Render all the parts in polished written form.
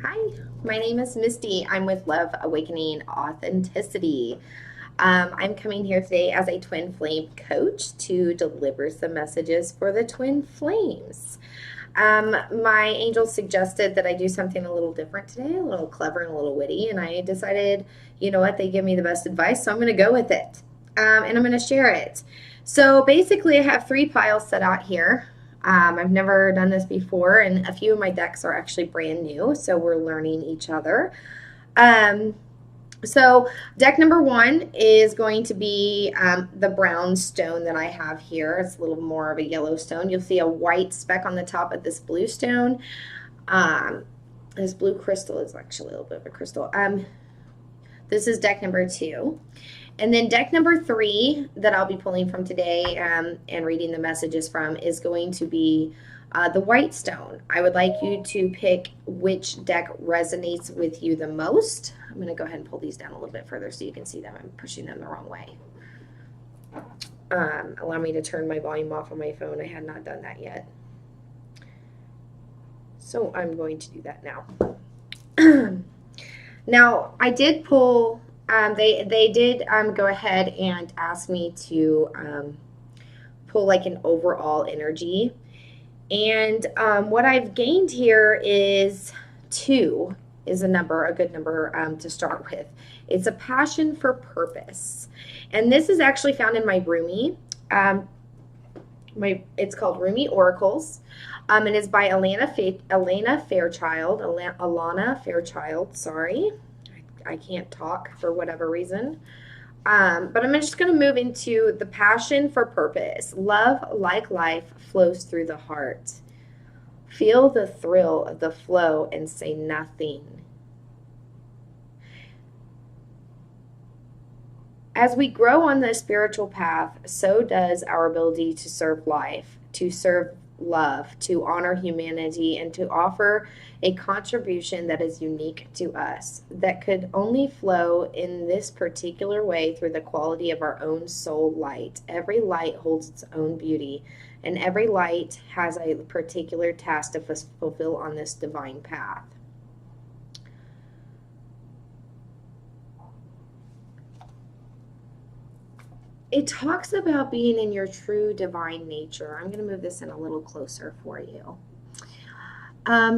Hi, my name is Misty. I'm with Love Awakening Authenticity. I'm coming here today as a twin flame coach to deliver some messages for the twin flames. My angels suggested that I do something a little different today, a little clever and a little witty, and I decided, you know what, they give me the best advice, so I'm going to go with it. And I'm going to share it. So basically, I have three piles set out here. I've never done this before, and a few of my decks are actually brand new, so we're learning each other. Um, so deck number one is going to be the brown stone that I have here. It's a little more of a yellow stone. You'll see a white speck on the top of this blue stone. Um, this blue crystal is actually a little bit of a crystal. This is deck number two. And then deck number three that I'll be pulling from today and reading the messages from is going to be the white stone. I would like you to pick which deck resonates with you the most. I'm going to go ahead and pull these down a little bit further so you can see them. I'm pushing them the wrong way. Allow me to turn my volume off on my phone. I had not done that yet. So I'm going to do that now. Now, I did pull... they did go ahead and ask me to pull like an overall energy. And what I've gained here is 2 is a good number to start with. It's a passion for purpose. And this is actually found in my Rumi. It's called Rumi Oracles. And it's by Alana Fairchild, sorry. I can't talk for whatever reason. But I'm just going to move into the passion for purpose. Love, like life, flows through the heart. Feel the thrill of the flow and say nothing. As we grow on the spiritual path, so does our ability to serve life, to serve love, to honor humanity, and to offer a contribution that is unique to us, that could only flow in this particular way through the quality of our own soul light. Every light holds its own beauty, and every light has a particular task to fulfill on this divine path. It talks about being in your true divine nature. I'm going to move this in a little closer for you.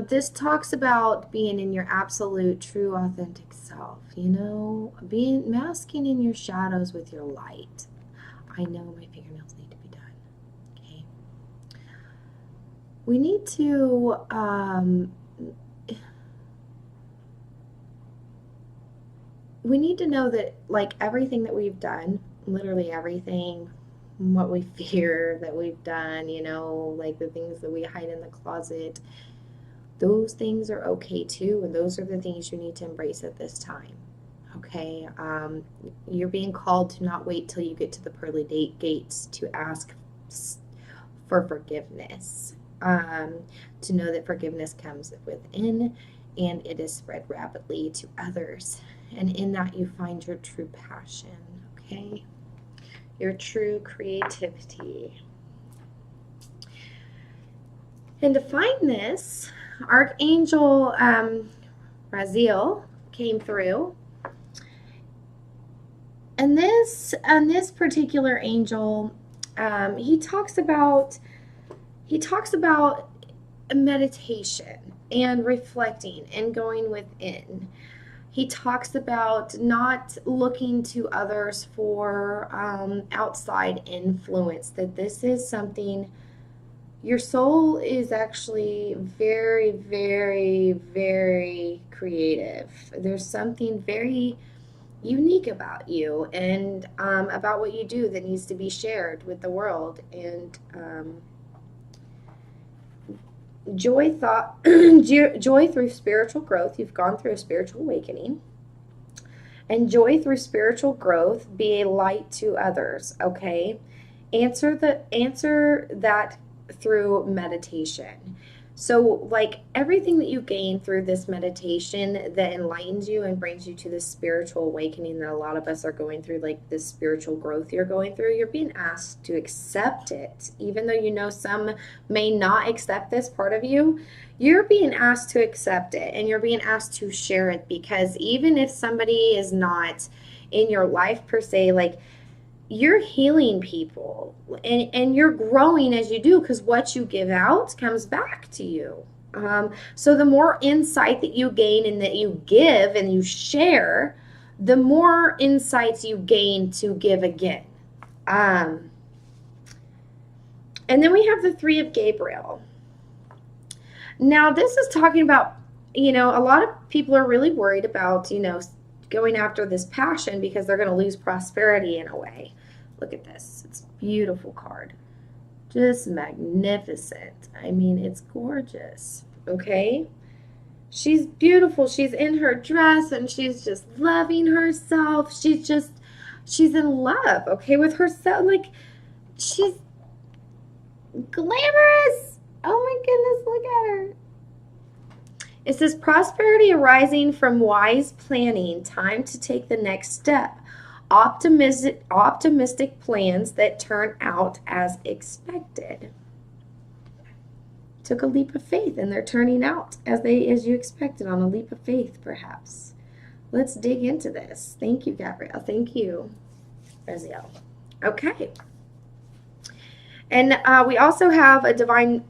This talks about being in your absolute, true, authentic self. You know, masking in your shadows with your light. I know my fingernails need to be done. Okay. We need to know that, like, everything that we've done, literally everything, what we fear that we've done, you know, like the things that we hide in the closet, those things are okay too, and those are the things you need to embrace at this time. Okay, you're being called to not wait till you get to the pearly gates to ask for forgiveness, to know that forgiveness comes within and it is spread rapidly to others, and in that you find your true passion. Okay, your true creativity. And to find this, Archangel Raziel came through, and this particular angel, he talks about meditation and reflecting and going within. He talks about not looking to others for outside influence, that this is something, your soul is actually very, very, very creative. There's something very unique about you and about what you do that needs to be shared with the world. And joy through spiritual growth. You've gone through a spiritual awakening. And joy through spiritual growth, be a light to others. Okay, answer that through meditation. So, like everything that you gain through this meditation that enlightens you and brings you to this spiritual awakening that a lot of us are going through, like this spiritual growth you're going through, you're being asked to accept it. Even though you know some may not accept this part of you, you're being asked to accept it and you're being asked to share it, because even if somebody is not in your life per se, like you're healing people and you're growing as you do, because what you give out comes back to you. So the more insight that you gain and that you give and you share, the more insights you gain to give again. And then we have the Three of Gabriel. Now, this is talking about, a lot of people are really worried about, going after this passion because they're going to lose prosperity in a way. Look at this. It's a beautiful card. Just magnificent. I mean, it's gorgeous. Okay? She's beautiful. She's in her dress and she's just loving herself. She's in love, okay, with herself. Like, she's glamorous. Oh my goodness, look at her. It says, prosperity arising from wise planning, time to take the next step. Optimistic plans that turn out as expected. Took a leap of faith and they're turning out as you expected, on a leap of faith, perhaps. Let's dig into this. Thank you, Gabrielle. Thank you, Raziel. Okay. And we also have a divine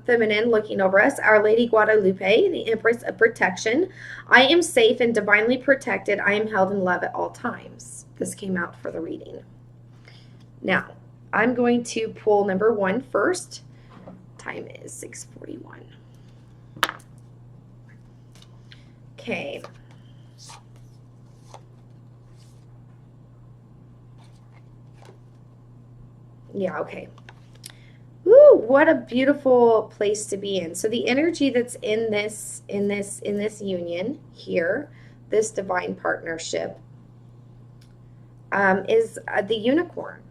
feminine looking over us, Our Lady Guadalupe, the Empress of Protection. I am safe and divinely protected. I am held in love at all times. This came out for the reading. Now, I'm going to pull number 1 first. Time is 6:41. Okay. Yeah, okay. Ooh, what a beautiful place to be in. So the energy that's in this union here, this divine partnership, is the unicorn.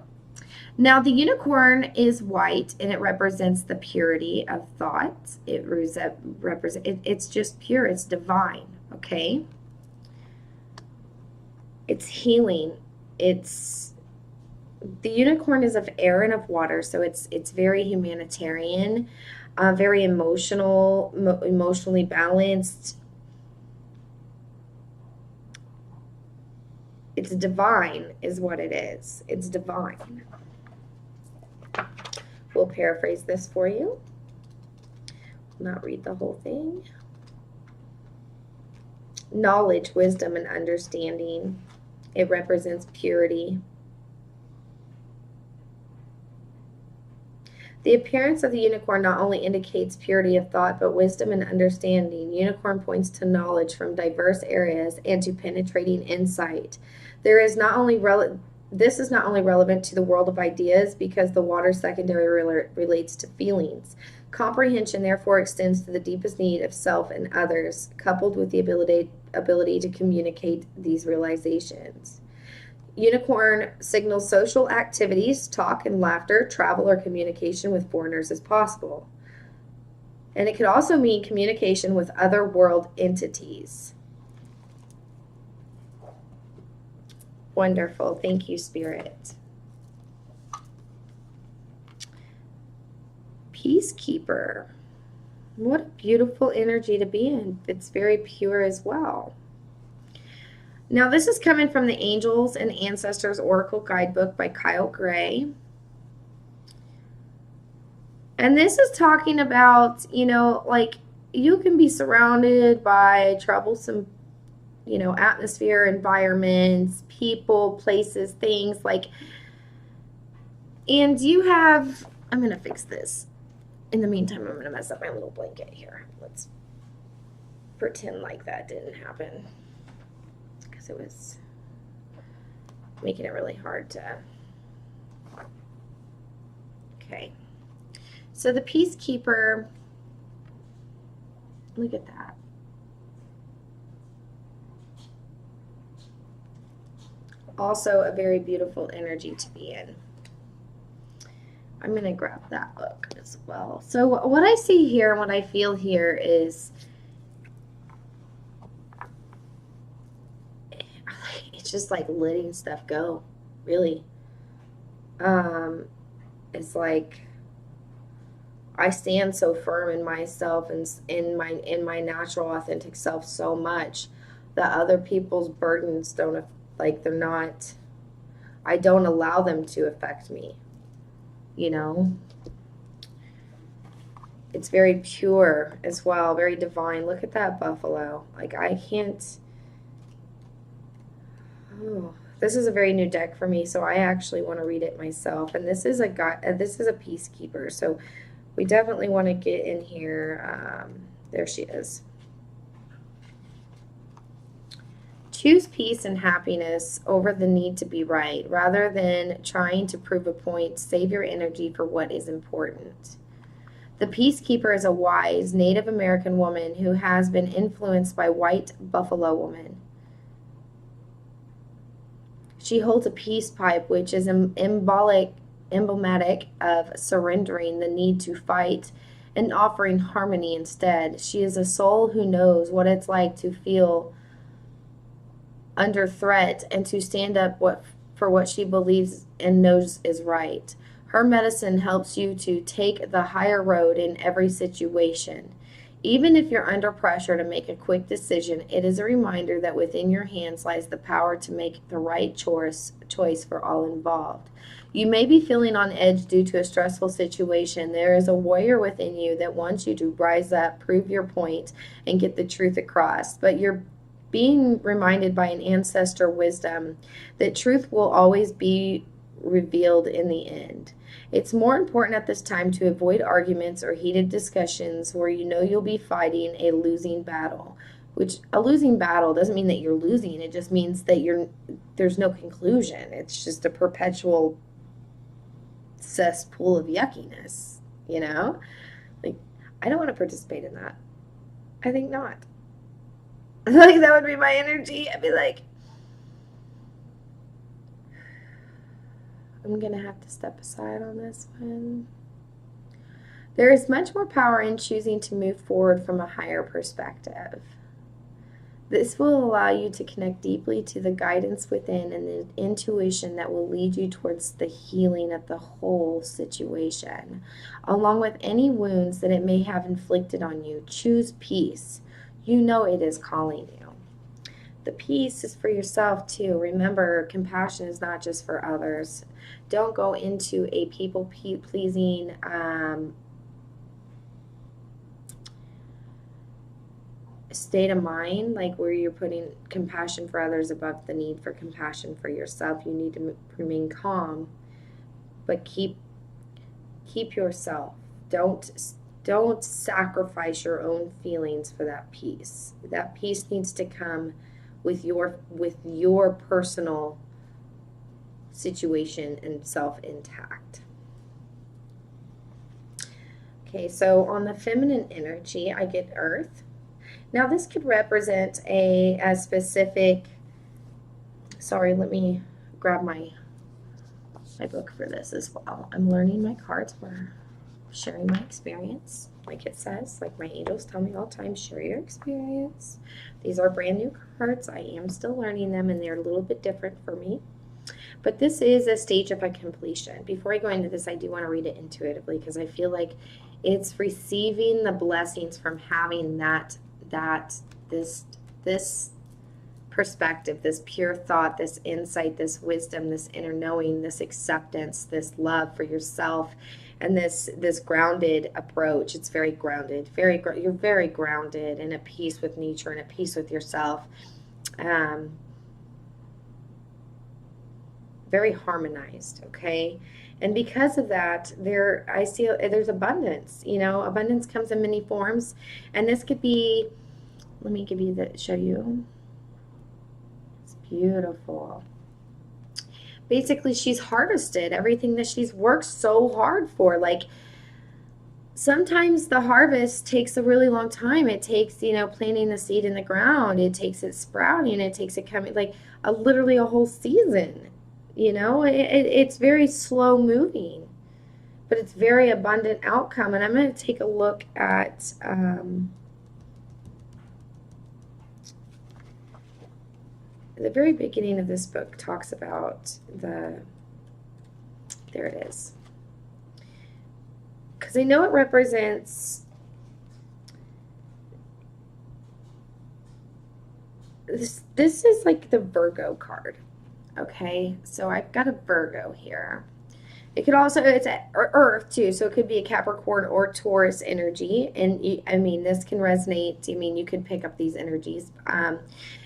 Now the unicorn is white and it represents the purity of thought. It's just pure. It's divine. Okay. It's healing. The unicorn is of air and of water, so it's very humanitarian, very emotionally balanced. It's divine is what it is. It's divine. We'll paraphrase this for you. Not read the whole thing. Knowledge, wisdom, and understanding. It represents purity. The appearance of the unicorn not only indicates purity of thought, but wisdom and understanding. Unicorn points to knowledge from diverse areas and to penetrating insight. This is not only relevant to the world of ideas, because the water secondary relates to feelings. Comprehension therefore extends to the deepest need of self and others, coupled with the ability to communicate these realizations. Unicorn signals social activities, talk and laughter, travel or communication with foreigners as possible. And it could also mean communication with other world entities. Wonderful. Thank you, Spirit. Peacekeeper. What a beautiful energy to be in. It's very pure as well. Now, this is coming from the Angels and Ancestors Oracle Guidebook by Kyle Gray. And this is talking about, like you can be surrounded by troublesome, atmosphere, environments, people, places, things and you have, I'm going to fix this. In the meantime, I'm going to mess up my little blanket here. Let's pretend like that didn't happen. It was making it really hard to. Okay. So the Peacekeeper, look at that. Also a very beautiful energy to be in. I'm going to grab that book as well. So what I see here and what I feel here is it's just like letting stuff go, really. It's like I stand so firm in myself and in my natural authentic self so much that other people's burdens don't, like, they're not, I don't allow them to affect me, you know? It's very pure as well, very divine. Look at that buffalo. Like, I can't. Oh, this is a very new deck for me, so I actually want to read it myself. And this is a guy. This is a peacekeeper, so we definitely want to get in here. There she is. Choose peace and happiness over the need to be right, rather than trying to prove a point. Save your energy for what is important. The peacekeeper is a wise Native American woman who has been influenced by white buffalo woman. She holds a peace pipe, which is emblematic of surrendering the need to fight and offering harmony instead. She is a soul who knows what it's like to feel under threat and to stand up for what she believes and knows is right. Her medicine helps you to take the higher road in every situation. Even if you're under pressure to make a quick decision, it is a reminder that within your hands lies the power to make the right choice for all involved. You may be feeling on edge due to a stressful situation. There is a warrior within you that wants you to rise up, prove your point, and get the truth across. But you're being reminded by an ancestor wisdom that truth will always be revealed in the end. It's more important at this time to avoid arguments or heated discussions where you know you'll be fighting a losing battle. Which a losing battle doesn't mean that you're losing. It just means that there's no conclusion. It's just a perpetual cesspool of yuckiness, you know? Like, I don't want to participate in that. I think not. Like, that would be my energy. I'd be like, I'm going to have to step aside on this one. There is much more power in choosing to move forward from a higher perspective. This will allow you to connect deeply to the guidance within and the intuition that will lead you towards the healing of the whole situation, along with any wounds that it may have inflicted on you. Choose peace. You know it is calling you. The peace is for yourself too. Remember, compassion is not just for others. Don't go into a people-pleasing state of mind, like where you're putting compassion for others above the need for compassion for yourself. You need to remain calm, but keep yourself. Don't sacrifice your own feelings for that peace. That peace needs to come with your personal situation and self intact. Okay, so on the feminine energy, I get Earth. Now this could represent a specific, sorry, let me grab my book for this as well. I'm learning my cards. We're sharing my experience. Like it says, like my angels tell me all the time, share your experience. These are brand new cards. I am still learning them, and they're a little bit different for me. But this is a stage of a completion. Before I go into this, I do want to read it intuitively because I feel like it's receiving the blessings from having this perspective, this pure thought, this insight, this wisdom, this inner knowing, this acceptance, this love for yourself, and this grounded approach. It's very grounded. You're very grounded and at peace with nature and at peace with yourself. Very harmonized, okay? And because of that, I see there's abundance. You know, abundance comes in many forms, and this could be. Let me show you. It's beautiful. Basically, she's harvested everything that she's worked so hard for. Like, sometimes the harvest takes a really long time. It takes, planting the seed in the ground. It takes it sprouting. It takes it coming, like, literally a whole season. It's very slow moving. but it's very abundant outcome. And I'm going to take a look at the very beginning of this book talks about there it is. Because I know it represents this is like the Virgo card. Okay, so I've got a Virgo here. It could also, it's Earth too, so it could be a Capricorn or Taurus energy. And I mean, this can resonate. I mean, you could pick up these energies.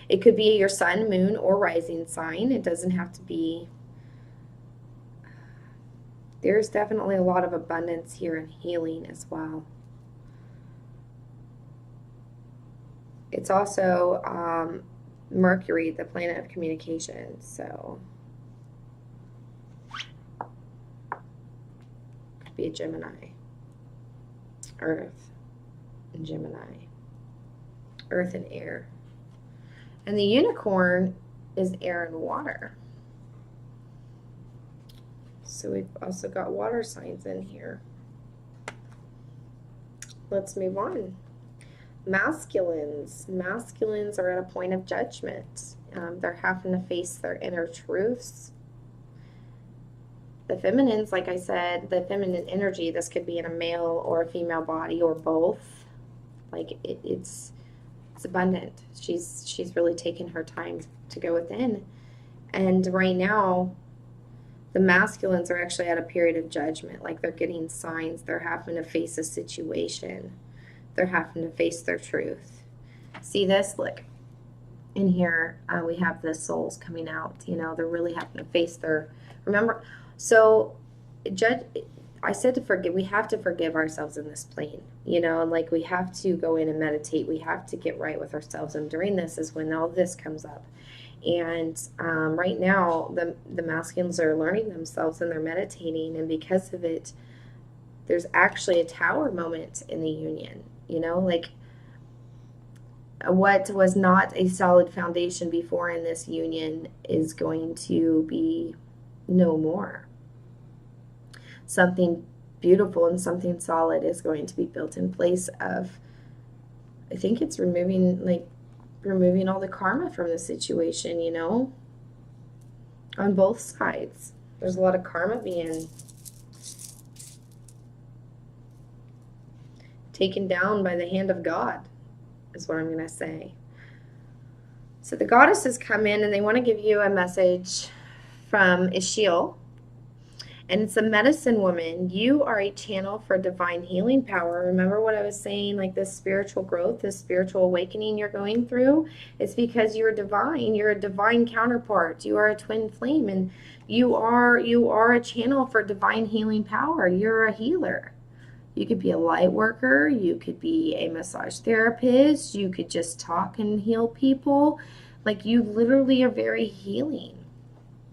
It could be your sun, moon, or rising sign. It doesn't have to be. There's definitely a lot of abundance here and healing as well. It's also Mercury, the planet of communication. So could be a Gemini. Earth and Gemini. Earth and air. And the unicorn is air and water. So we've also got water signs in here. Let's move on. Masculines. Masculines are at a point of judgment. They're having to face their inner truths. The feminines, like I said, the feminine energy, this could be in a male or a female body or both. Like it's abundant. She's really taken her time to go within. And right now, the masculines are actually at a period of judgment. Like they're getting signs. They're having to face a situation. They're having to face their truth. See this? Look. In here, we have the souls coming out. You know, they're really having to face their... Remember? So, I said to forgive. We have to forgive ourselves in this plane. You know, and like we have to go in and meditate. We have to get right with ourselves. And during this is when all this comes up. And right now, the masculines are learning themselves and they're meditating. And because of it, there's actually a tower moment in the union. You know, like what was not a solid foundation before in this union is going to be no more. Something beautiful and something solid is going to be built in place of, I think it's removing all the karma from the situation, you know, on both sides. There's a lot of karma being taken down by the hand of God, is what I'm going to say. So the goddesses come in and they want to give you a message from Ixchel. And it's a medicine woman. You are a channel for divine healing power. Remember what I was saying, like this spiritual growth, this spiritual awakening you're going through? It's because you're divine. You're a divine counterpart. You are a twin flame, and you are a channel for divine healing power. You're a healer. You could be a light worker. You could be a massage therapist. You could just talk and heal people. Like you literally are very healing.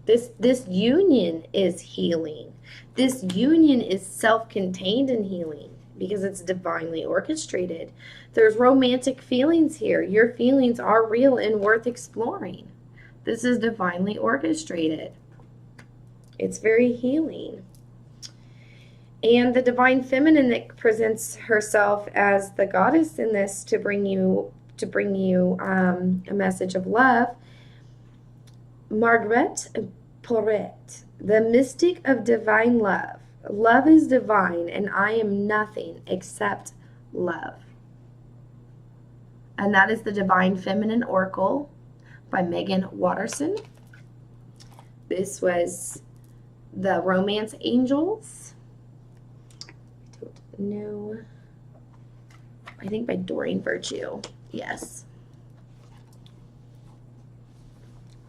This union is healing. This union is self-contained in healing because it's divinely orchestrated. There's romantic feelings here. Your feelings are real and worth exploring. This is divinely orchestrated. It's very healing. And the divine feminine that presents herself as the goddess in this to bring you a message of love. Margaret Porete, the mystic of divine love. Love is divine, and I am nothing except love. And that is the Divine Feminine Oracle by Megan Watterson. This was the Romance Angels. I don't know. I think by Doreen Virtue. Yes.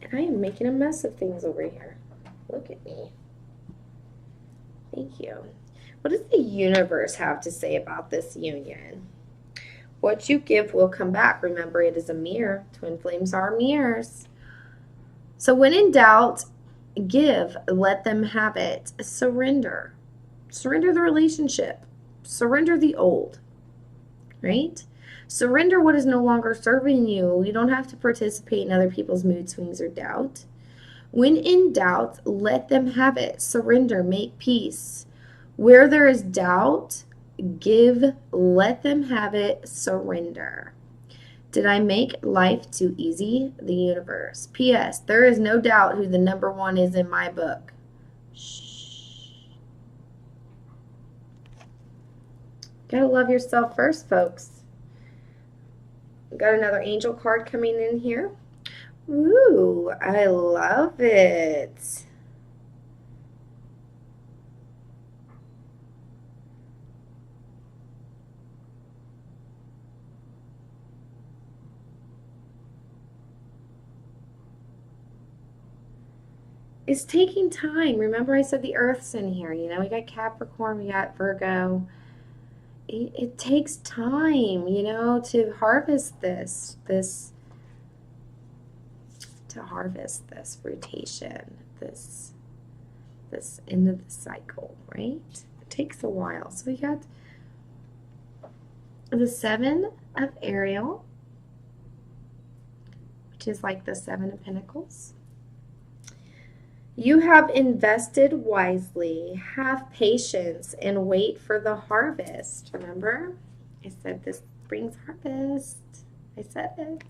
And I am making a mess of things over here. Look at me. Thank you. What does the universe have to say about this union? What you give will come back. Remember, it is a mirror. Twin flames are mirrors. So when in doubt, give. Let them have it. Surrender. Surrender the relationship. Surrender the old. Right? Surrender what is no longer serving you. You don't have to participate in other people's mood swings or doubt. When in doubt, let them have it. Surrender. Make peace. Where there is doubt, give, let them have it, surrender. Did I make life too easy? The universe. P.S. There is no doubt who the number one is in my book. Shh. Gotta love yourself first, folks. Got another angel card coming in here. Ooh, I love it. It's taking time. Remember I said the Earth's in here. You know, we got Capricorn, we got Virgo. It takes time, you know, to harvest to harvest this rotation, this end of the cycle, right? It takes a while. So we got the Seven of Ariel, which is like the Seven of Pentacles. You have invested wisely, have patience, and wait for the harvest. Remember? I said this brings harvest. I said it.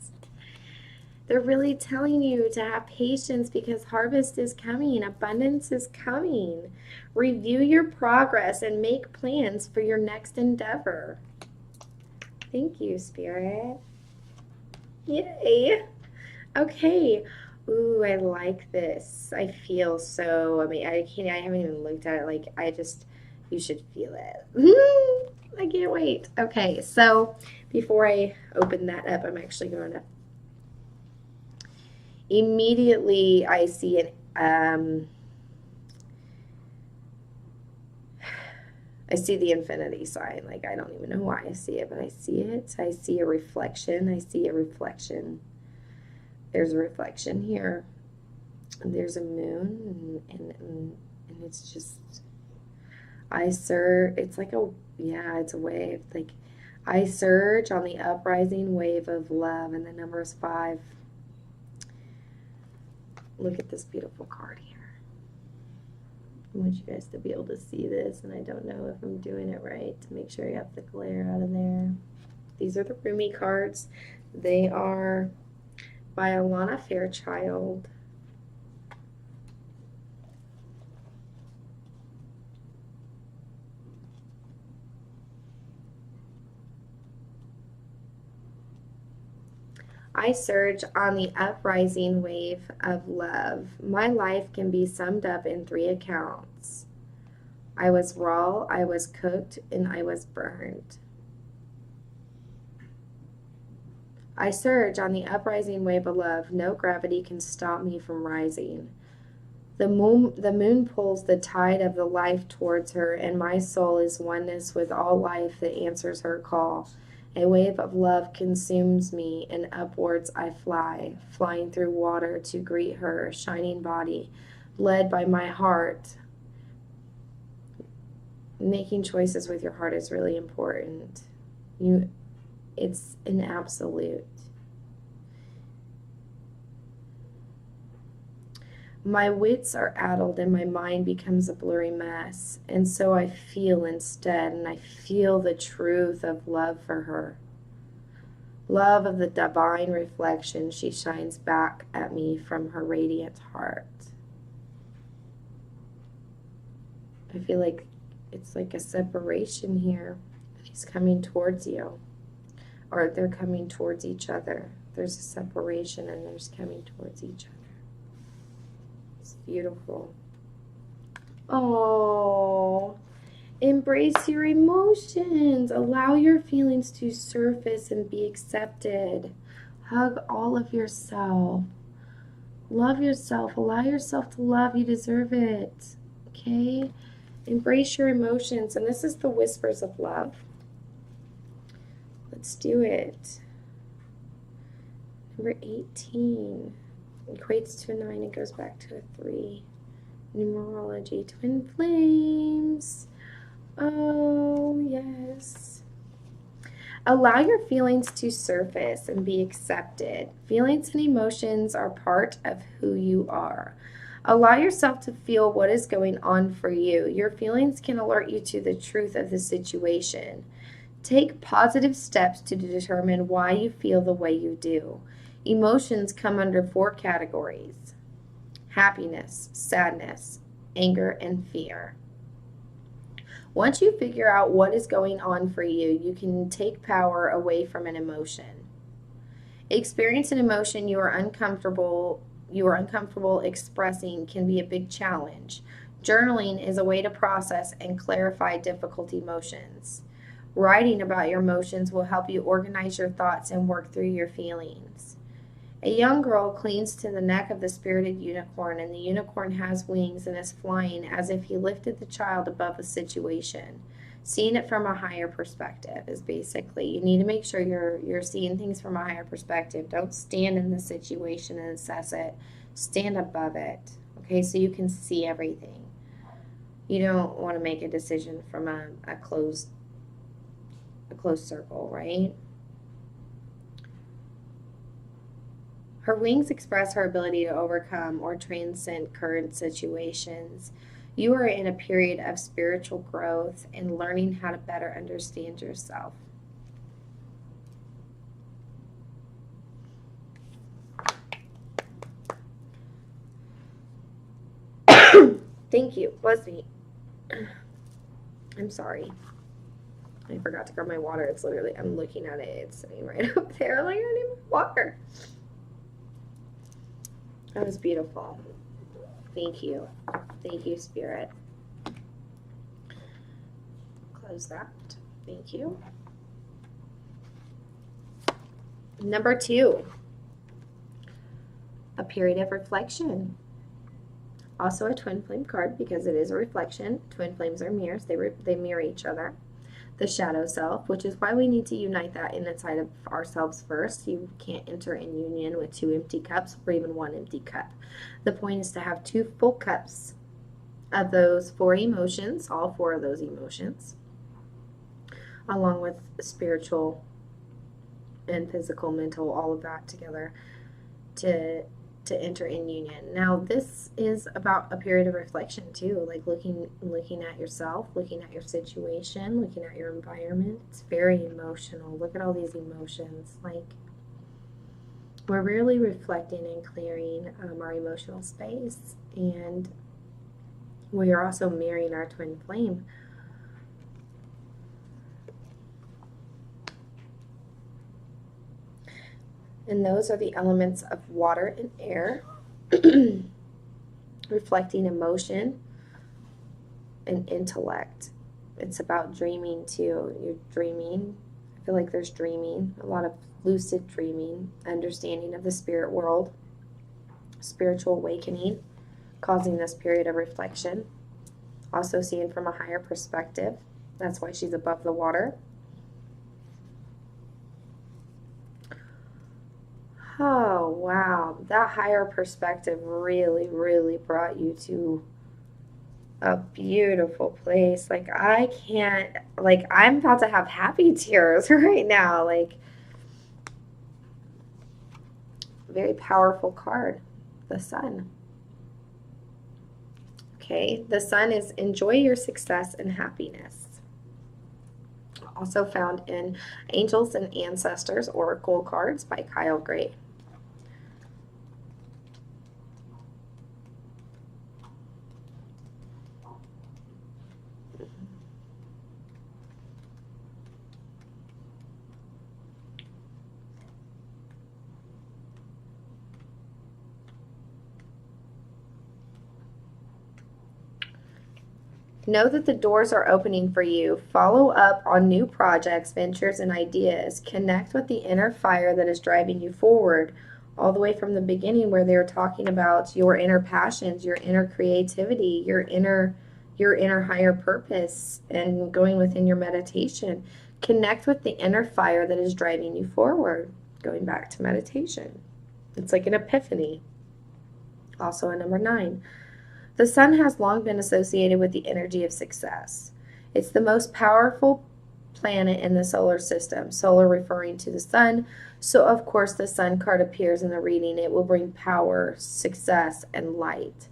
They're really telling you to have patience because harvest is coming, abundance is coming. Review your progress and make plans for your next endeavor. Thank you, Spirit. Yay. Okay. Ooh, I like this. I feel so, I haven't even looked at it. Like, you should feel it. I can't wait. Okay, so before I open that up, I'm actually going to, immediately I see I see the infinity sign. Like, I don't even know why I see it, but I see it. I see a reflection. I see a reflection. There's a reflection here. And there's a moon, and it's just, it's like it's a wave. Like, I surge on the uprising wave of love, and the number is 5. Look at this beautiful card here. I want you guys to be able to see this, and I don't know if I'm doing it right to make sure I got the glare out of there. These are the Rumi cards. They are by Alana Fairchild. I surge on the uprising wave of love. My life can be summed up in 3 accounts. I was raw, I was cooked, and I was burned. I surge on the uprising wave of love. No gravity can stop me from rising. The moon pulls the tide of the life towards her, and my soul is oneness with all life that answers her call. A wave of love consumes me, and upwards I fly, flying through water to greet her shining body, led by my heart. Making choices with your heart is really important. It's an absolute. My wits are addled and my mind becomes a blurry mess, and so I feel instead, and I feel the truth of love for her. Love of the divine reflection she shines back at me from her radiant heart. I feel like it's like a separation here. He's coming towards you, or they're coming towards each other. There's a separation and there's coming towards each other. It's beautiful. Oh, embrace your emotions. Allow your feelings to surface and be accepted. Hug all of yourself. Love yourself. Allow yourself to love. You deserve it. Okay? Embrace your emotions. And this is the whispers of love. Let's do it. Number 18 equates to a 9 and goes back to a 3. Numerology, twin flames. Oh, yes. Allow your feelings to surface and be accepted. Feelings and emotions are part of who you are. Allow yourself to feel what is going on for you. Your feelings can alert you to the truth of the situation. Take positive steps to determine why you feel the way you do. Emotions come under 4 categories: happiness, sadness, anger, and fear. Once you figure out what is going on for you, you can take power away from an emotion. Experience an emotion you are uncomfortable expressing can be a big challenge. Journaling is a way to process and clarify difficult emotions. Writing about your emotions will help you organize your thoughts and work through your feelings. A young girl clings to the neck of the spirited unicorn, and the unicorn has wings and is flying as if he lifted the child above the situation. Seeing it from a higher perspective is basically, you need to make sure you're seeing things from a higher perspective. Don't stand in the situation and assess it. Stand above it, okay, so you can see everything. You don't want to make a decision from a closed circle, right? Her wings express her ability to overcome or transcend current situations. You are in a period of spiritual growth and learning how to better understand yourself. Thank you. Bless me. I'm sorry. I forgot to grab my water. It's literally, I'm looking at it. It's sitting right up there. Like, I need water. That was beautiful. Thank you. Thank you, Spirit. Close that. Thank you. Number 2, a period of reflection. Also a twin flame card because it is a reflection. Twin flames are mirrors. They mirror each other. The shadow self, which is why we need to unite that inside of ourselves first. You can't enter in union with 2 empty cups or even 1 empty cup. The point is to have 2 full cups of those 4 emotions, all 4 of those emotions, along with spiritual and physical, mental, all of that together to enter in union. Now, this is about a period of reflection too, like looking at yourself, looking at your situation, looking at your environment. It's very emotional. Look at all these emotions. Like, we're really reflecting and clearing our emotional space, and we are also mirroring our twin flame. And those are the elements of water and air, reflecting emotion and intellect. It's about dreaming too. You're dreaming. I feel like there's dreaming, a lot of lucid dreaming, understanding of the spirit world, spiritual awakening, causing this period of reflection. Also seeing from a higher perspective. That's why she's above the water. Oh, wow. That higher perspective really, really brought you to a beautiful place. Like, I can't, like, I'm about to have happy tears right now. Like, very powerful card, the Sun. Okay, the Sun is enjoy your success and happiness. Also found in Angels and Ancestors Oracle cards by Kyle Gray. Know that the doors are opening for you. Follow up on new projects, ventures, and ideas. Connect with the inner fire that is driving you forward, all the way from the beginning where they're talking about your inner passions, your inner creativity, your inner higher purpose, and going within your meditation. Connect with the inner fire that is driving you forward, going back to meditation. It's like an epiphany. Also a number 9. The Sun has long been associated with the energy of success. It's the most powerful planet in the solar system, solar referring to the Sun. So, of course, the Sun card appears in the reading. It will bring power, success, and light.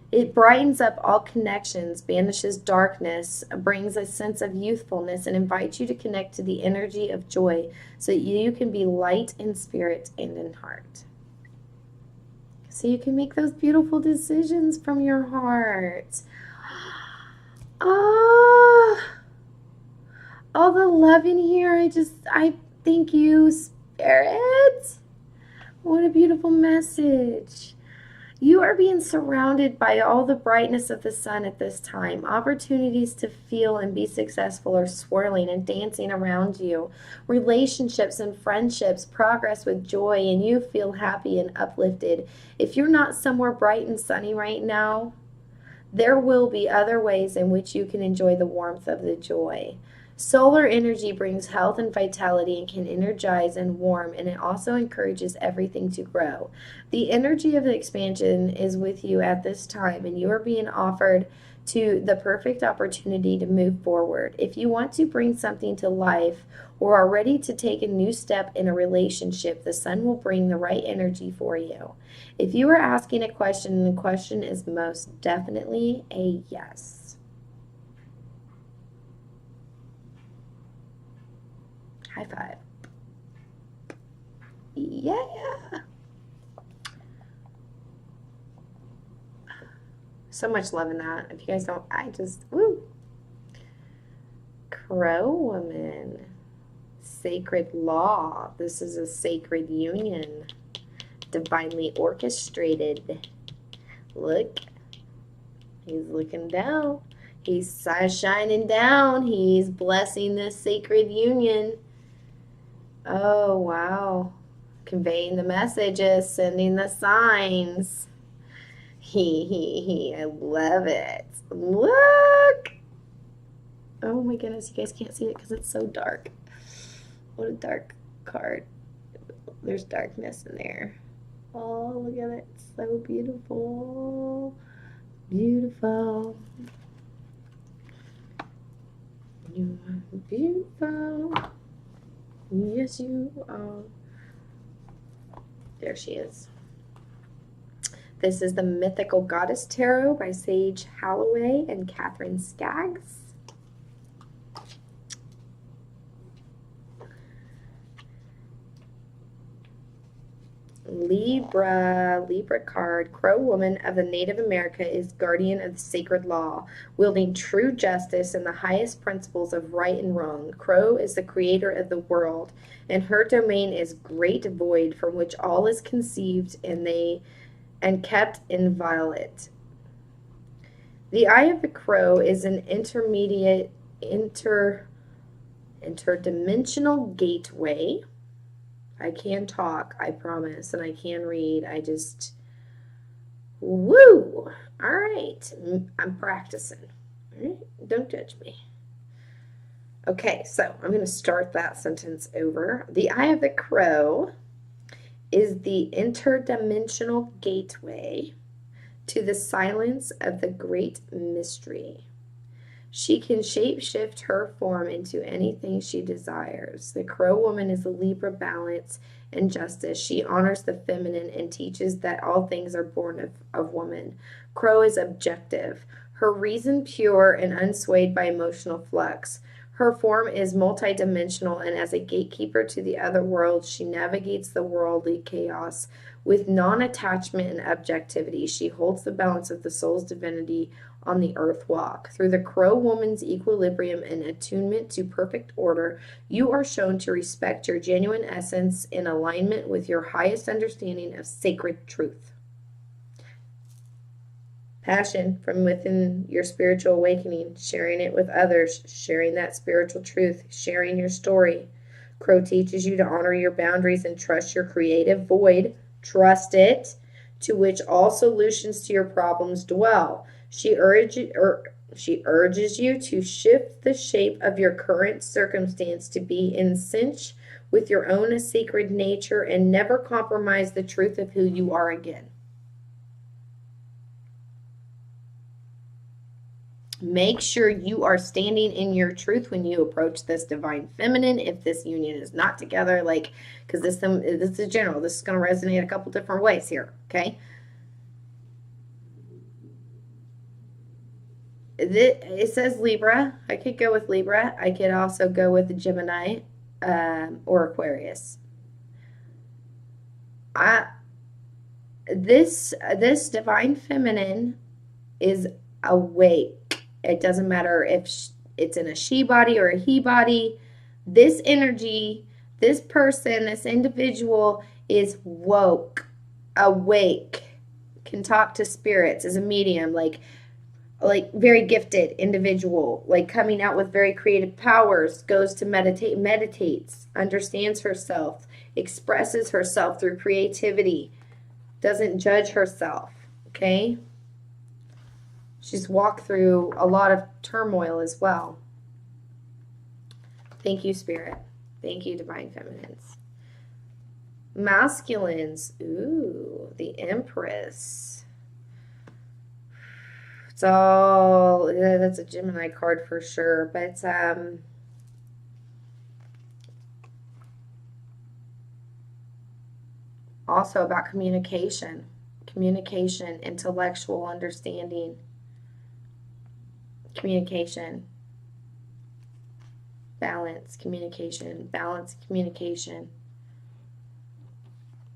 It brightens up all connections, banishes darkness, brings a sense of youthfulness, and invites you to connect to the energy of joy so that you can be light in spirit and in heart. So you can make those beautiful decisions from your heart. Oh, all the love in here. I thank you, Spirit. What a beautiful message. You are being surrounded by all the brightness of the sun at this time. Opportunities to feel and be successful are swirling and dancing around you. Relationships and friendships progress with joy, and you feel happy and uplifted. If you're not somewhere bright and sunny right now, there will be other ways in which you can enjoy the warmth of the joy. Solar energy brings health and vitality and can energize and warm, and it also encourages everything to grow. The energy of the expansion is with you at this time, and you are being offered to the perfect opportunity to move forward. If you want to bring something to life or are ready to take a new step in a relationship, the sun will bring the right energy for you. If you are asking a question, the question is most definitely a yes. High five. Yeah. So much love in that. If you guys don't, woo. Crow woman. Sacred law. This is a sacred union. Divinely orchestrated. Look. He's looking down. He's shining down. He's blessing this sacred union. Oh, wow. Conveying the messages, sending the signs. I love it. Look. Oh my goodness, you guys can't see it because it's so dark. What a dark card. There's darkness in there. Oh, look at it. It's so beautiful. Beautiful. You are beautiful. Yes, you are. There she is. This is the Mythical Goddess Tarot by Sage Holloway and Catherine Skaggs. Libra card. Crow woman of the Native America is guardian of the sacred law, wielding true justice and the highest principles of right and wrong. Crow is the creator of the world, and her domain is great void from which all is conceived and kept inviolate. The eye of the crow is an interdimensional gateway. I can talk, I promise, and I can read. Woo! All right, I'm practicing. All right? Don't judge me. Okay, so I'm going to start that sentence over. The eye of the crow is the interdimensional gateway to the silence of the great mystery. She can shape-shift her form into anything she desires. The Crow woman is a Libra balance and justice. She honors the feminine and teaches that all things are born of woman. Crow is objective. Her reason pure and unswayed by emotional flux. Her form is multidimensional, and as a gatekeeper to the other world, she navigates the worldly chaos with non-attachment and objectivity. She holds the balance of the soul's divinity on the earth walk. Through the Crow woman's equilibrium and attunement to perfect order, you are shown to respect your genuine essence in alignment with your highest understanding of sacred truth. Passion from within your spiritual awakening, sharing it with others, sharing that spiritual truth, sharing your story. Crow teaches you to honor your boundaries and trust your creative void. Trust it, to which all solutions to your problems dwell. She urges you to shift the shape of your current circumstance to be in sync with your own sacred nature and never compromise the truth of who you are again. Make sure you are standing in your truth when you approach this divine feminine. If this union is not together, because this is general. This is going to resonate a couple different ways here, okay? It says Libra. I could go with Libra. I could also go with Gemini or Aquarius. I this divine feminine is awake. It doesn't matter if it's in a she body or a he body. This energy, this person, this individual is woke, awake, can talk to spirits, is a medium, like very gifted individual, like coming out with very creative powers, goes to meditate, meditates, understands herself, expresses herself through creativity, doesn't judge herself, okay? She's walked through a lot of turmoil as well. Thank you, Spirit. Thank you, Divine Feminines. Masculines. Ooh, the Empress. It's all, that's a Gemini card for sure, but it's, also about communication, intellectual understanding, communication, balance, communication,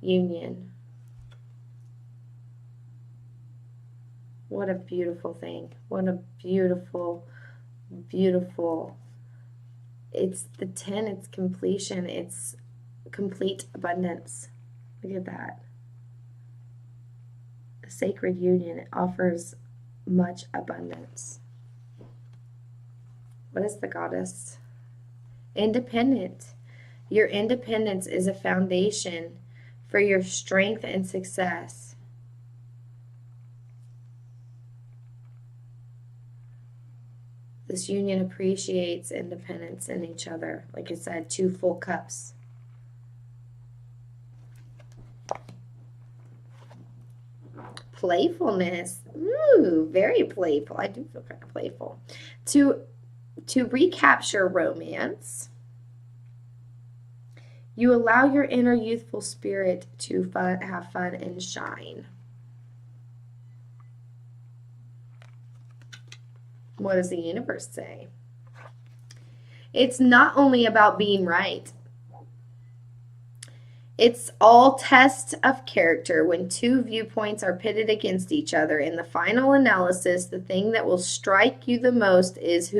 union. What a beautiful thing. What a beautiful, beautiful. It's the 10, it's completion, it's complete abundance. Look at that. A sacred union, it offers much abundance. What is the Goddess? Independent. Your independence is a foundation for your strength and success. This union appreciates independence in each other. Like I said, 2 full cups. Playfulness. Ooh, very playful. I do feel kind of playful. To recapture romance, you allow your inner youthful spirit to have fun and shine. What does the universe say? It's not only about being right. It's all tests of character when 2 viewpoints are pitted against each other. In the final analysis, the thing that will strike you the most is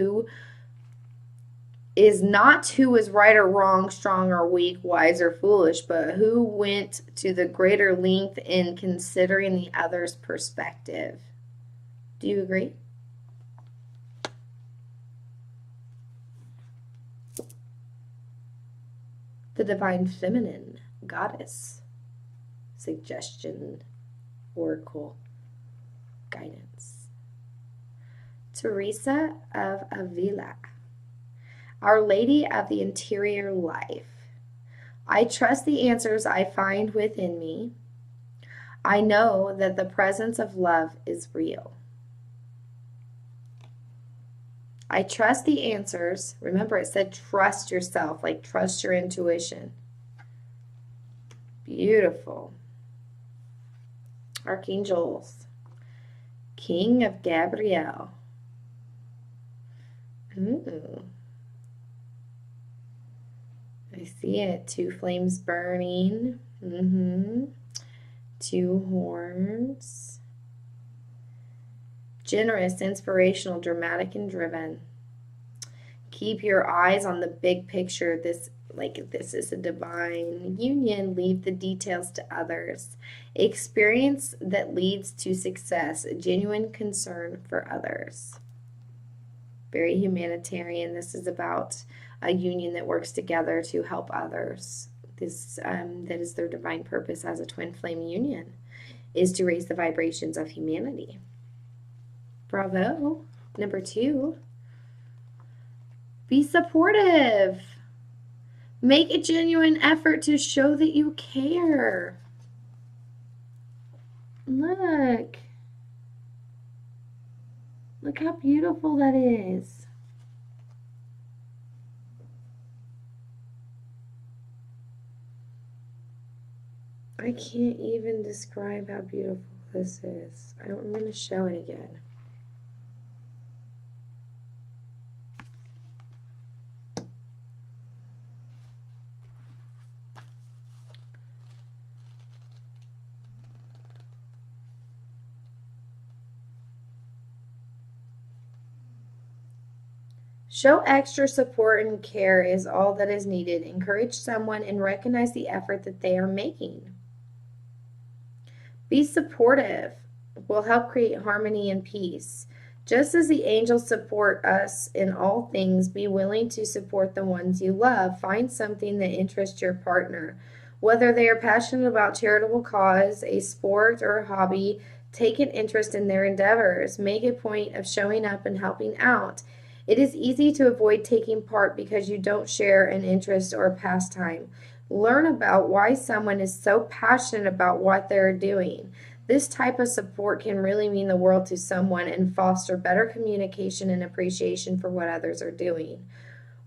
not who is right or wrong, strong or weak, wise or foolish, but who went to the greater length in considering the other's perspective. Do you agree? The Divine Feminine Goddess. Suggestion, oracle, guidance. Teresa of Avila. Our Lady of the Interior Life. I trust the answers I find within me. I know that the presence of love is real. I trust the answers. Remember, it said trust yourself, like trust your intuition. Beautiful. Archangels. King of Gabriel. Ooh. I see it. 2 flames burning. 2 horns. Generous, inspirational, dramatic, and driven. Keep your eyes on the big picture. This is a divine union. Leave the details to others. Experience that leads to success. Genuine concern for others. Very humanitarian. This is about a union that works together to help others. This that is their divine purpose as a twin flame union, is to raise the vibrations of humanity. Bravo. Number 2. Be supportive. Make a genuine effort to show that you care. Look. Look how beautiful that is. I can't even describe how beautiful this is. I'm going to show it again. Show extra support and care is all that is needed. Encourage someone and recognize the effort that they are making. Be supportive will help create harmony and peace. Just as the angels support us in all things, be willing to support the ones you love. Find something that interests your partner. Whether they are passionate about charitable cause, a sport, or a hobby, take an interest in their endeavors. Make a point of showing up and helping out. It is easy to avoid taking part because you don't share an interest or a pastime. Learn about why someone is so passionate about what they're doing. This type of support can really mean the world to someone and foster better communication and appreciation for what others are doing.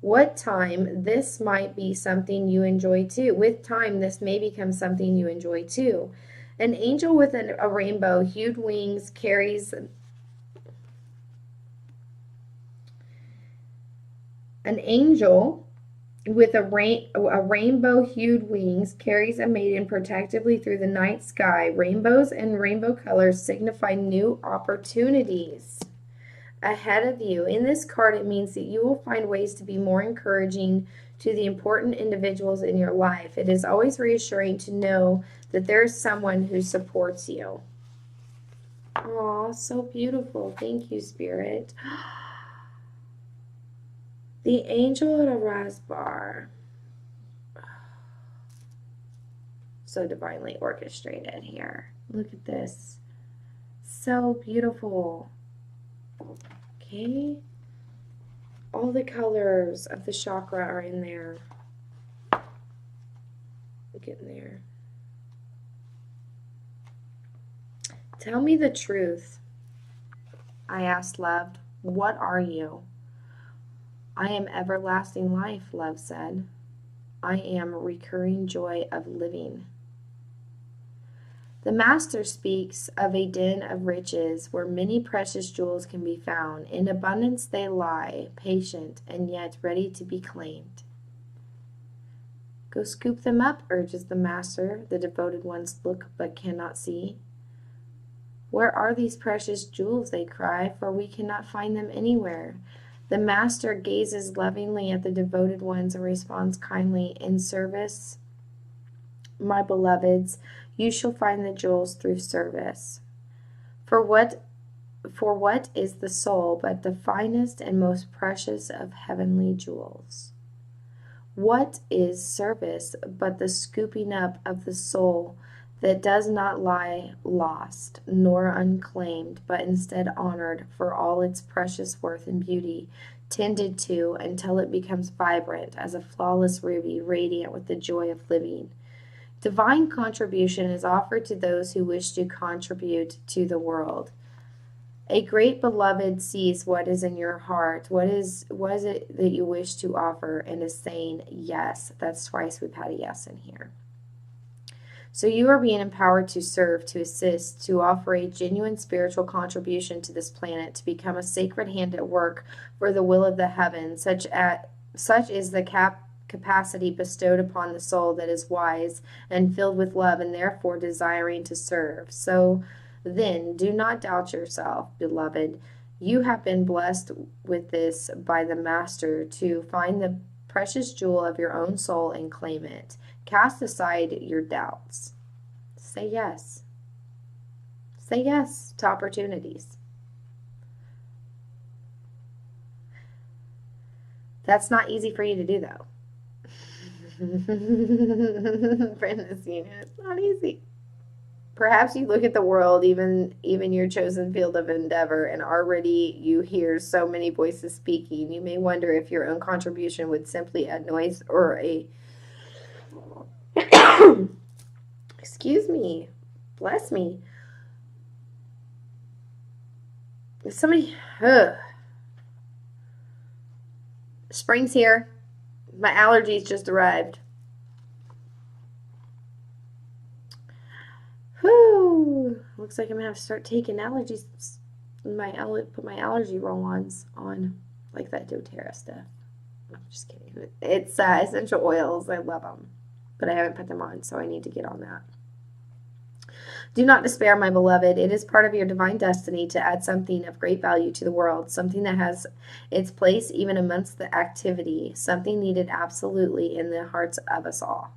What time this might be something you enjoy too. With time, this may become something you enjoy too. An angel with a rainbow-hued wings carries an angel with a rainbow-hued wings carries a maiden protectively through the night sky. Rainbows and rainbow colors signify new opportunities ahead of you. In this card, it means that you will find ways to be more encouraging to the important individuals in your life. It is always reassuring to know that there is someone who supports you. Aw, so beautiful. Thank you, Spirit. The angel at a Rasbar. So divinely orchestrated here. Look at this. So beautiful. Okay. All the colors of the chakra are in there. Look in there. Tell me the truth. I asked, loved. What are you? I am everlasting life, love said. I am recurring joy of living. The Master speaks of a den of riches where many precious jewels can be found. In abundance they lie, patient and yet ready to be claimed. Go scoop them up, urges the Master. The devoted ones look but cannot see. Where are these precious jewels, they cry, for we cannot find them anywhere. The Master gazes lovingly at the devoted ones and responds kindly, in service, my beloveds, you shall find the jewels through service. For what is the soul but the finest and most precious of heavenly jewels? What is service but the scooping up of the soul that does not lie lost nor unclaimed, but instead honored for all its precious worth and beauty, tended to until it becomes vibrant as a flawless ruby, radiant with the joy of living. Divine contribution is offered to those who wish to contribute to the world. A great beloved sees what is in your heart. What is it that you wish to offer, and is saying yes. That's twice we've had a yes in here. So you are being empowered to serve, to assist, to offer a genuine spiritual contribution to this planet, to become a sacred hand at work for the will of the heavens, such is the capacity bestowed upon the soul that is wise and filled with love and therefore desiring to serve. So then, do not doubt yourself, beloved. You have been blessed with this by the Master to find the precious jewel of your own soul and claim it. Cast aside your doubts. Say yes. Say yes to opportunities. That's not easy for you to do, though. Friends, it's not easy. Perhaps you look at the world, even your chosen field of endeavor, and already you hear so many voices speaking. You may wonder if your own contribution would simply a noise or a excuse me, bless me. Somebody, spring's here. My allergies just arrived. Whew. Looks like I'm gonna have to start taking allergies. Put my allergy roll-ons on, like that doTERRA stuff. No, I'm just kidding. It's essential oils. I love them, but I haven't put them on, so I need to get on that. Do not despair, my beloved. It is part of your divine destiny to add something of great value to the world, something that has its place even amongst the activity, something needed absolutely in the hearts of us all.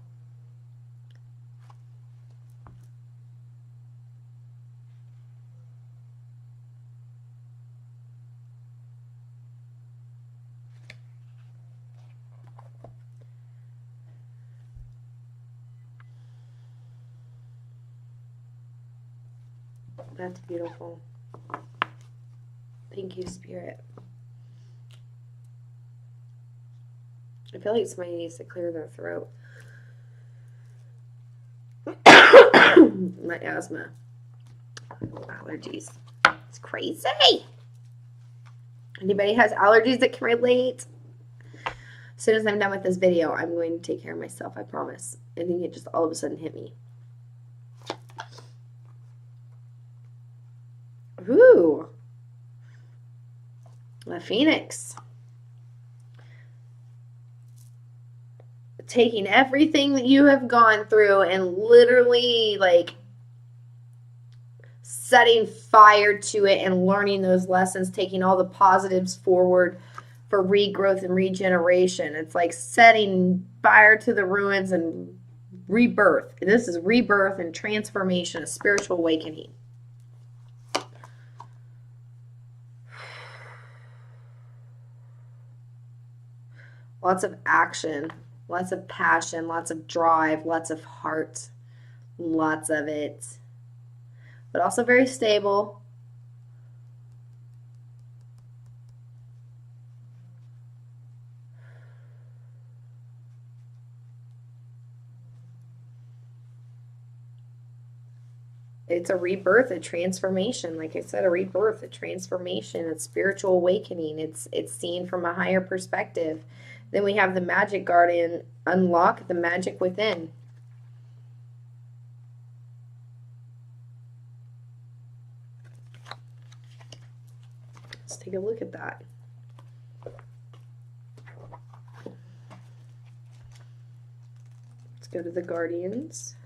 That's beautiful. Thank you, Spirit. I feel like somebody needs to clear their throat. My asthma. Allergies. It's crazy. Anybody has allergies that can relate? As soon as I'm done with this video, I'm going to take care of myself, I promise. I think it just all of a sudden hit me. Ooh. A phoenix. Taking everything that you have gone through and literally like setting fire to it and learning those lessons, taking all the positives forward for regrowth and regeneration. It's like setting fire to the ruins and rebirth. This is rebirth and transformation, a spiritual awakening. Lots of action, lots of passion, lots of drive, lots of heart, lots of it. But also very stable. It's a rebirth, a transformation. Like I said, a rebirth, a transformation, a spiritual awakening. It's seen from a higher perspective. Then we have the Magic Guardian, unlock the magic within. Let's take a look at that. Let's go to the Guardians.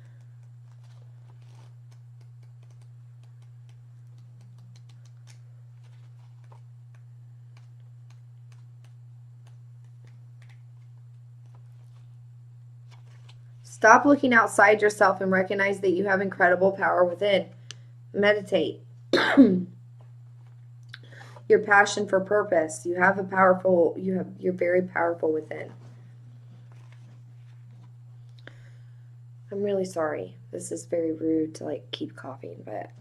Stop looking outside yourself and recognize that you have incredible power within. Meditate. Your passion for purpose. You're very powerful within. I'm really sorry. This is very rude to like keep coughing, but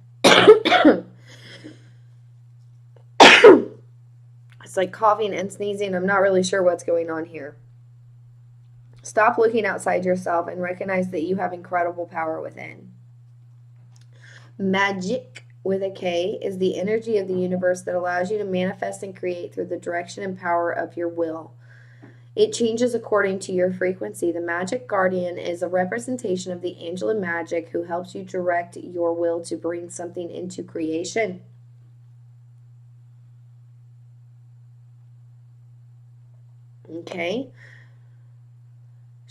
it's like coughing and sneezing. I'm not really sure what's going on here. Stop looking outside yourself and recognize that you have incredible power within. Magic, with a K, is the energy of the universe that allows you to manifest and create through the direction and power of your will. It changes according to your frequency. The Magic Guardian is a representation of the angel of magic who helps you direct your will to bring something into creation. Okay.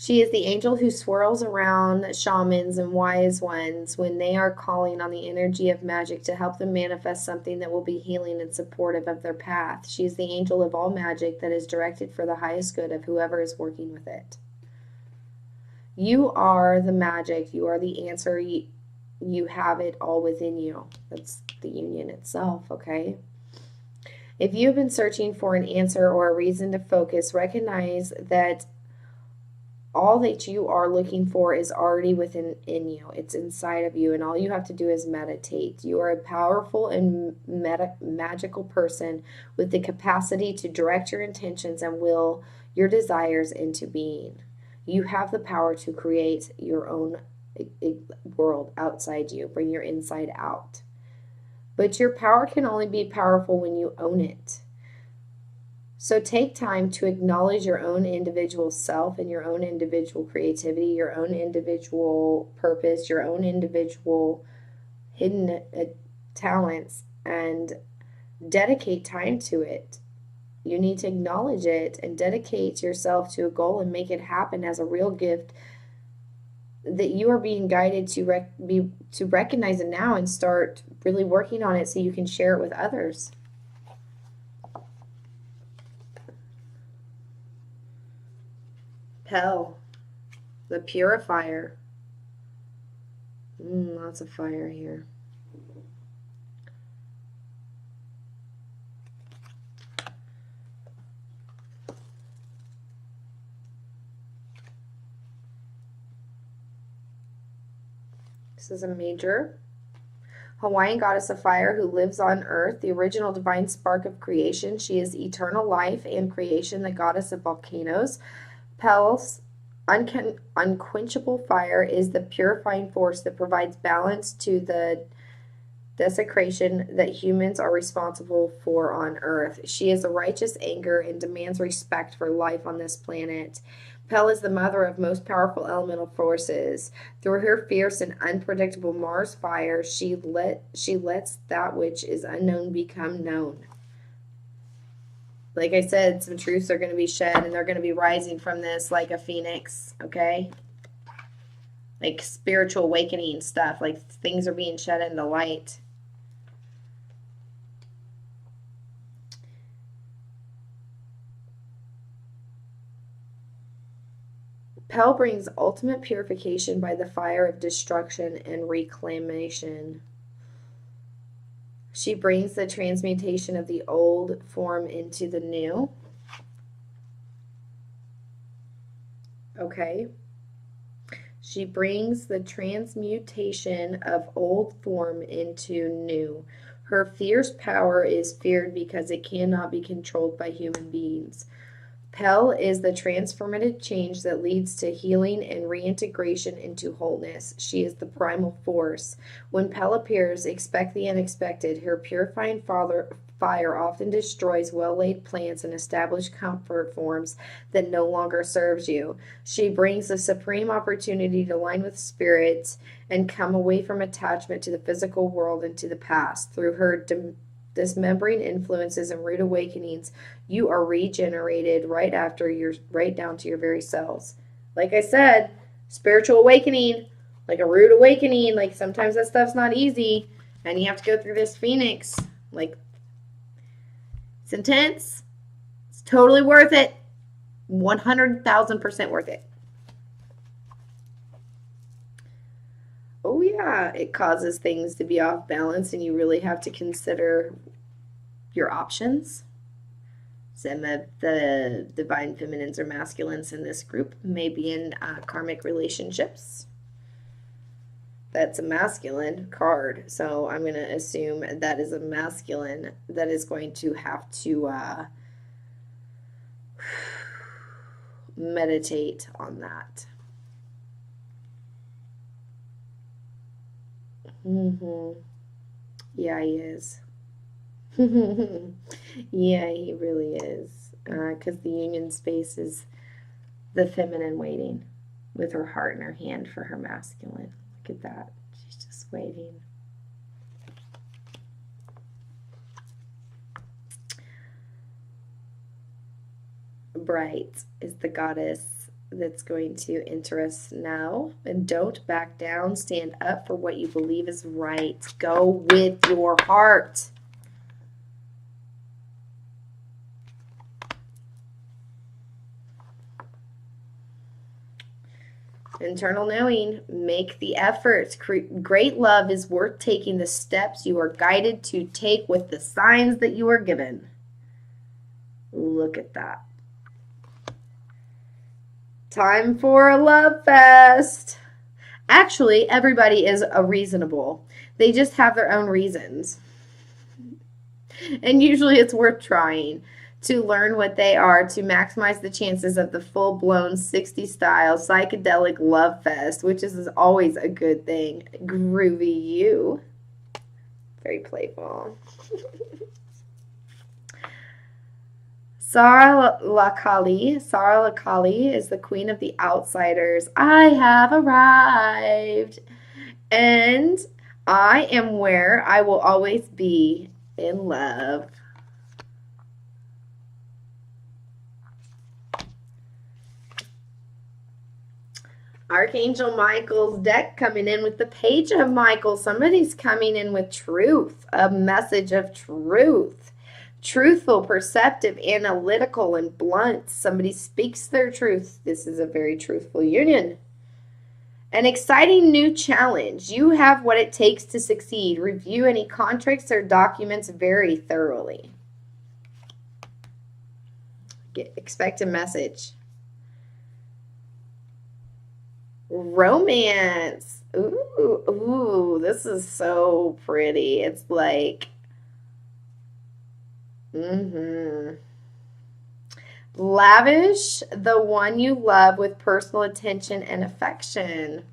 She is the angel who swirls around shamans and wise ones when they are calling on the energy of magic to help them manifest something that will be healing and supportive of their path. She is the angel of all magic that is directed for the highest good of whoever is working with it. You are the magic. You are the answer. You have it all within you. That's the union itself, okay? If you have been searching for an answer or a reason to focus, recognize that all that you are looking for is already within you. It's inside of you, and all you have to do is meditate. You are a powerful and magical person with the capacity to direct your intentions and will your desires into being. You have the power to create your own world outside you, bring your inside out. But your power can only be powerful when you own it. So take time to acknowledge your own individual self and your own individual creativity, your own individual purpose, your own individual hidden talents, and dedicate time to it. You need to acknowledge it and dedicate yourself to a goal and make it happen as a real gift that you are being guided to recognize it now and start really working on it so you can share it with others. Pel, the purifier. Lots of fire here. This is a major. Hawaiian goddess of fire who lives on earth, the original divine spark of creation. She is eternal life and creation, the goddess of volcanoes. Pel's unquenchable fire is the purifying force that provides balance to the desecration that humans are responsible for on earth. She is a righteous anger and demands respect for life on this planet. Pel is the mother of most powerful elemental forces. Through her fierce and unpredictable Mars fire, she lets that which is unknown become known. Like I said, some truths are going to be shed, and they're going to be rising from this like a phoenix, okay? Like spiritual awakening stuff, like things are being shed into light. Pel brings ultimate purification by the fire of destruction and reclamation. She brings the transmutation of the old form into the new. Okay. She brings the transmutation of old form into new. Her fierce power is feared because it cannot be controlled by human beings. Pel is the transformative change that leads to healing and reintegration into wholeness. She is the primal force. When Pel appears, expect the unexpected. Her purifying fire often destroys well-laid plans and established comfort forms that no longer serves you. She brings the supreme opportunity to align with spirits and come away from attachment to the physical world and to the past. Through her dismembering influences and rude awakenings, you are regenerated right down to your very cells. Like I said, spiritual awakening, like a rude awakening, like sometimes that stuff's not easy, and you have to go through this phoenix. Like, it's intense. It's totally worth it. 100,000% worth it. Oh yeah, it causes things to be off balance, and you really have to consider your options. Some of the divine feminines or masculines in this group may be in karmic relationships. That's a masculine card, so I'm going to assume that is a masculine that is going to have to meditate on that. Yeah, he is. Yeah, he really is. Because the union space is the feminine waiting with her heart in her hand for her masculine. Look at that. She's just waiting. Bright is the goddess that's going to enter us now. And don't back down. Stand up for what you believe is right. Go with your heart. Internal knowing, make the effort. Great love is worth taking the steps you are guided to take with the signs that you are given. Look at that. Time for a love fest. Actually, everybody is reasonable. They just have their own reasons. And usually it's worth trying to learn what they are to maximize the chances of the full-blown 60s style psychedelic love fest, which is always a good thing. Groovy you. Very playful. Sara Lakali is the queen of the outsiders. I have arrived. And I am where I will always be, in love. All Archangel Michael's deck coming in with the Page of Michael. Somebody's coming in with truth, a message of truth. Truthful, perceptive, analytical, and blunt. Somebody speaks their truth. This is a very truthful union. An exciting new challenge. You have what it takes to succeed. Review any contracts or documents very thoroughly. Expect a message. Romance. Ooh, this is so pretty. It's like, lavish the one you love with personal attention and affection.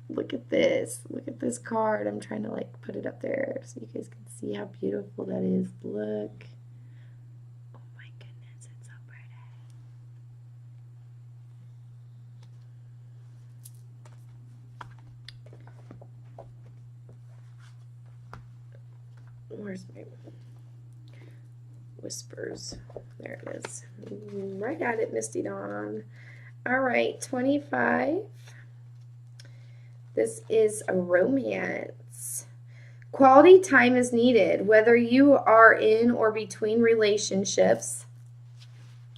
Look at this. Look at this card. I'm trying to like put it up there so you guys can see how beautiful that is. Look. Oh my goodness, it's so pretty. Where's my whispers? There it is. Right at it, Misty Dawn. All right, 25. This is a romance. Quality time is needed, whether you are in or between relationships.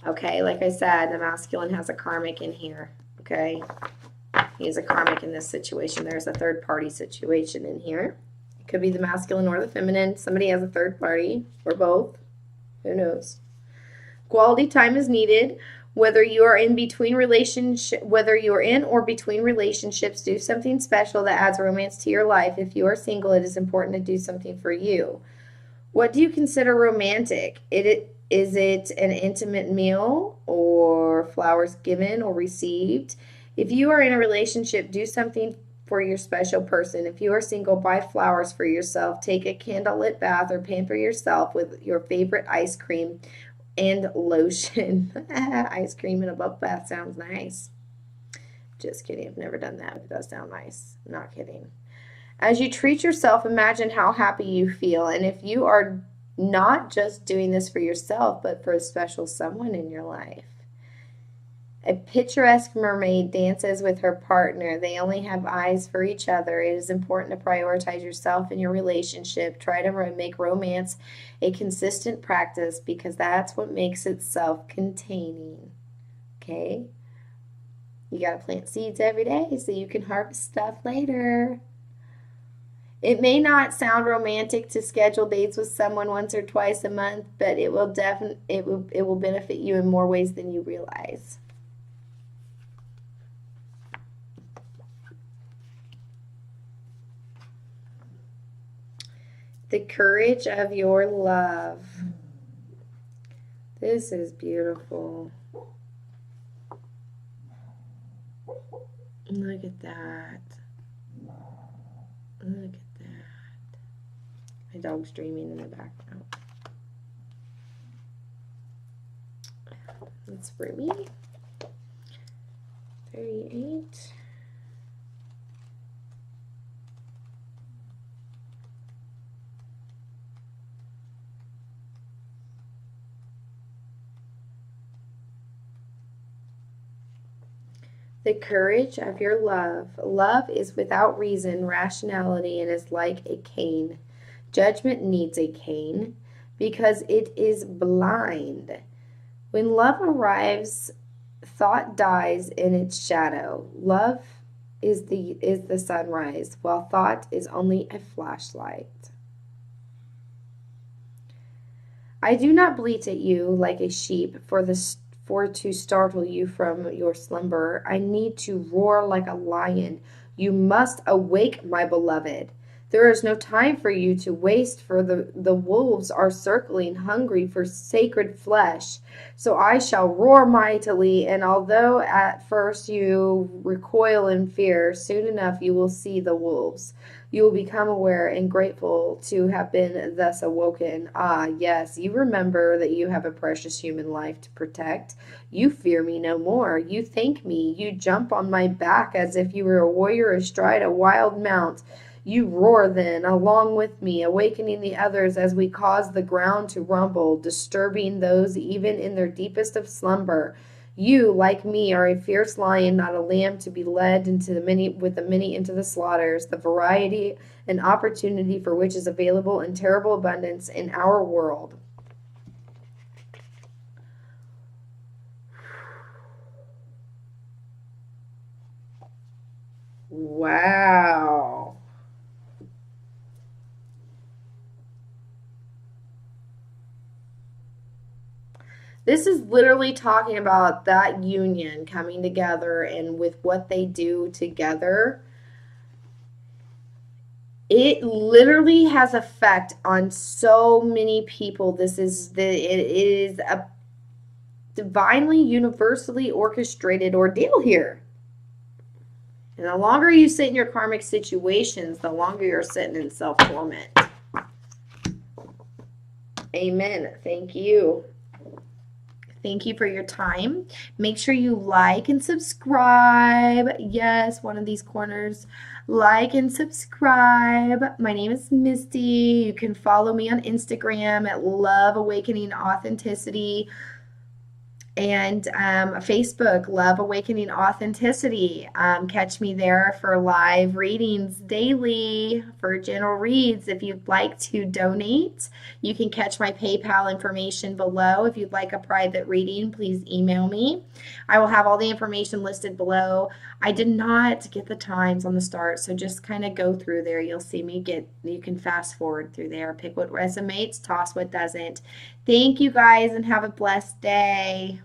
Okay, like I said, the masculine has a karmic in here. Okay, he's a karmic in this situation. There's a third party situation in here. It could be the masculine or the feminine. Somebody has a third party or both. Who knows? Quality time is needed. Whether you are in or between relationships, do something special that adds romance to your life. If you are single, it is important to do something for you. What do you consider romantic? Is it an intimate meal or flowers given or received? If you are in a relationship, do something for your special person. If you are single, buy flowers for yourself. Take a candlelit bath or pamper yourself with your favorite ice cream and lotion. Ice cream and a bubble bath sounds nice. Just kidding. I've never done that. It does sound nice. Not kidding. As you treat yourself, imagine how happy you feel. And if you are not just doing this for yourself, but for a special someone in your life. A picturesque mermaid dances with her partner. They only have eyes for each other. It is important to prioritize yourself in your relationship. Try to make romance a consistent practice because that's what makes it self-containing. Okay? You got to plant seeds every day so you can harvest stuff later. It may not sound romantic to schedule dates with someone once or twice a month, but it will benefit you in more ways than you realize. The courage of your love. This is beautiful. Look at that. Look at that. My dog's dreaming in the background. That's for me. 38. The courage of your love. Love is without reason, rationality, and is like a cane. Judgment needs a cane because it is blind. When love arrives, thought dies in its shadow. Love is the sunrise, while thought is only a flashlight. I do not bleat at you like a sheep for to startle you from your slumber. I need to roar like a lion. You must awake, my beloved. There is no time for you to waste, for the wolves are circling, hungry for sacred flesh. So I shall roar mightily, and although at first you recoil in fear, soon enough you will see the wolves. You will become aware and grateful to have been thus awoken. Ah, yes, you remember that you have a precious human life to protect. You fear me no more. You thank me. You jump on my back as if you were a warrior astride a wild mount. You roar then, along with me, awakening the others as we cause the ground to rumble, disturbing those even in their deepest of slumber. You, like me, are a fierce lion, not a lamb to be led into the many with the many into the slaughters. The variety and opportunity for which is available in terrible abundance in our world. Wow. This is literally talking about that union coming together and with what they do together. It literally has effect on so many people. It is a divinely universally orchestrated ordeal here. And the longer you sit in your karmic situations, the longer you're sitting in self-torment. Amen. Thank you. Thank you for your time. Make sure you like and subscribe. Yes, one of these corners. Like and subscribe. My name is Misty. You can follow me on Instagram at Love Awakening Authenticity. And Facebook, Love Awakening Authenticity. Catch me there for live readings daily for general reads. If you'd like to donate, you can catch my PayPal information below. If you'd like a private reading, please email me. I will have all the information listed below. I did not get the times on the start, so just kind of go through there. You'll see me you can fast forward through there. Pick what resonates, toss what doesn't. Thank you guys, and have a blessed day.